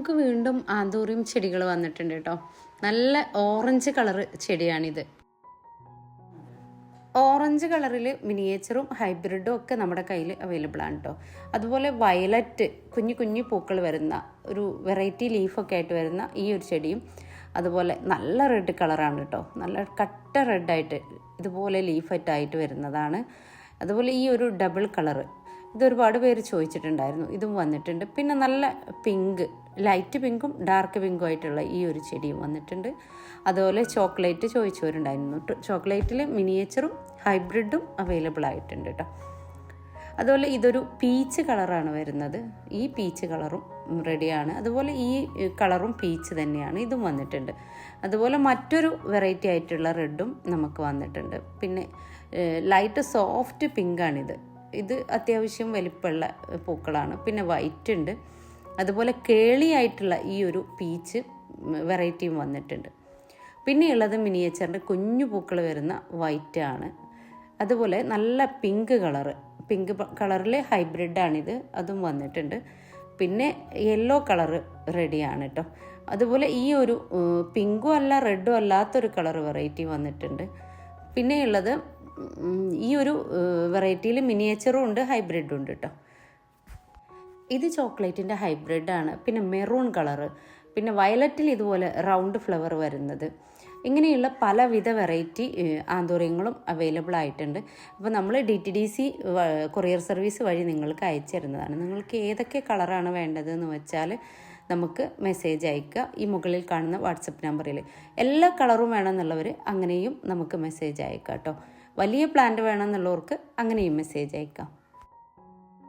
നമുക്ക് വീണ്ടും ആന്തൂറിയം ചെടികൾ വന്നിട്ടുണ്ട് കേട്ടോ. നല്ല ഓറഞ്ച് കളറ് ചെടിയാണിത്. ഓറഞ്ച് കളറിൽ മിനിയേച്ചറും ഹൈബ്രിഡും ഒക്കെ നമ്മുടെ കയ്യിൽ അവൈലബിൾ ആണ് കേട്ടോ. അതുപോലെ വയലറ്റ് കുഞ്ഞു കുഞ്ഞു പൂക്കൾ വരുന്ന ഒരു വെറൈറ്റി ലീഫൊക്കെ ആയിട്ട് വരുന്ന ഈ ഒരു ചെടിയും അതുപോലെ നല്ല റെഡ് കളറാണ് കേട്ടോ. നല്ല കട്ട റെഡായിട്ട് ഇതുപോലെ ലീഫായിട്ട് വരുന്നതാണ്. അതുപോലെ ഈ ഒരു ഡബിൾ കളറ് ഇതൊരുപാട് പേര് ചോദിച്ചിട്ടുണ്ടായിരുന്നു, ഇതും വന്നിട്ടുണ്ട്. പിന്നെ നല്ല പിങ്ക്, ലൈറ്റ് പിങ്കും ഡാർക്ക് പിങ്കും ആയിട്ടുള്ള ഈ ഒരു ചെടിയും വന്നിട്ടുണ്ട്. അതുപോലെ ചോക്ലേറ്റ് ചോദിച്ചവരുണ്ടായിരുന്നു. ചോക്ലേറ്റിൽ മിനിയേച്ചറും ഹൈബ്രിഡും അവൈലബിൾ ആയിട്ടുണ്ട് കേട്ടോ. അതുപോലെ ഇതൊരു പീച്ച് കളറാണ് വരുന്നത്. ഈ പീച്ച് കളറും റെഡിയാണ്. അതുപോലെ ഈ കളറും പീച്ച് തന്നെയാണ്, ഇതും വന്നിട്ടുണ്ട്. അതുപോലെ മറ്റൊരു വെറൈറ്റി ആയിട്ടുള്ള റെഡും നമുക്ക് വന്നിട്ടുണ്ട്. പിന്നെ ലൈറ്റ് സോഫ്റ്റ് പിങ്കാണിത്. ഇത് അത്യാവശ്യം വലിപ്പമുള്ള പൂക്കളാണ്. പിന്നെ വൈറ്റ് ഉണ്ട്. അതുപോലെ കേളിയായിട്ടുള്ള ഈ ഒരു പീച്ച് വെറൈറ്റിയും വന്നിട്ടുണ്ട്. പിന്നെയുള്ളത് മിനിയേച്ചറിൻ്റെ കുഞ്ഞു പൂക്കൾ വരുന്ന വൈറ്റ് ആണ്. അതുപോലെ നല്ല പിങ്ക് കളറിൽ ഹൈബ്രിഡാണിത്, അതും വന്നിട്ടുണ്ട്. പിന്നെ യെല്ലോ കളറ് റെഡിയാണ് കേട്ടോ. അതുപോലെ ഈ ഒരു പിങ്കും അല്ല റെഡും അല്ലാത്തൊരു കളർ വെറൈറ്റി വന്നിട്ടുണ്ട്. പിന്നെയുള്ളത് ഈ ഒരു വെറൈറ്റിയിൽ മിനിയേച്ചറും ഉണ്ട് ഹൈബ്രിഡും ഉണ്ട് കേട്ടോ. ഇത് ചോക്ലേറ്റിൻ്റെ ഹൈബ്രിഡാണ്. പിന്നെ മെറൂൺ കളറ്, പിന്നെ വയലറ്റിൽ ഇതുപോലെ റൗണ്ട് ഫ്ലവർ വരുന്നത്, ഇങ്ങനെയുള്ള പലവിധ വെറൈറ്റി ആന്തൂറിയങ്ങളും അവൈലബിൾ ആയിട്ടുണ്ട്. അപ്പോൾ നമ്മൾ DTDC കൊറിയർ സർവീസ് വഴി നിങ്ങൾക്ക് അയച്ചു തരുന്നതാണ്. നിങ്ങൾക്ക് ഏതൊക്കെ കളറാണ് വേണ്ടതെന്ന് വെച്ചാൽ നമുക്ക് മെസ്സേജ് അയക്കുക. ഈ മുകളിൽ കാണുന്ന വാട്സപ്പ് നമ്പറിൽ എല്ലാ കളറും വേണമെന്നുള്ളവർ അങ്ങനെയും നമുക്ക് മെസ്സേജ് അയക്കാം കേട്ടോ. വലിയ പ്ലാന്റ് വേണമെന്നുള്ളവർക്ക് അങ്ങനെയും മെസ്സേജ് അയക്കാം.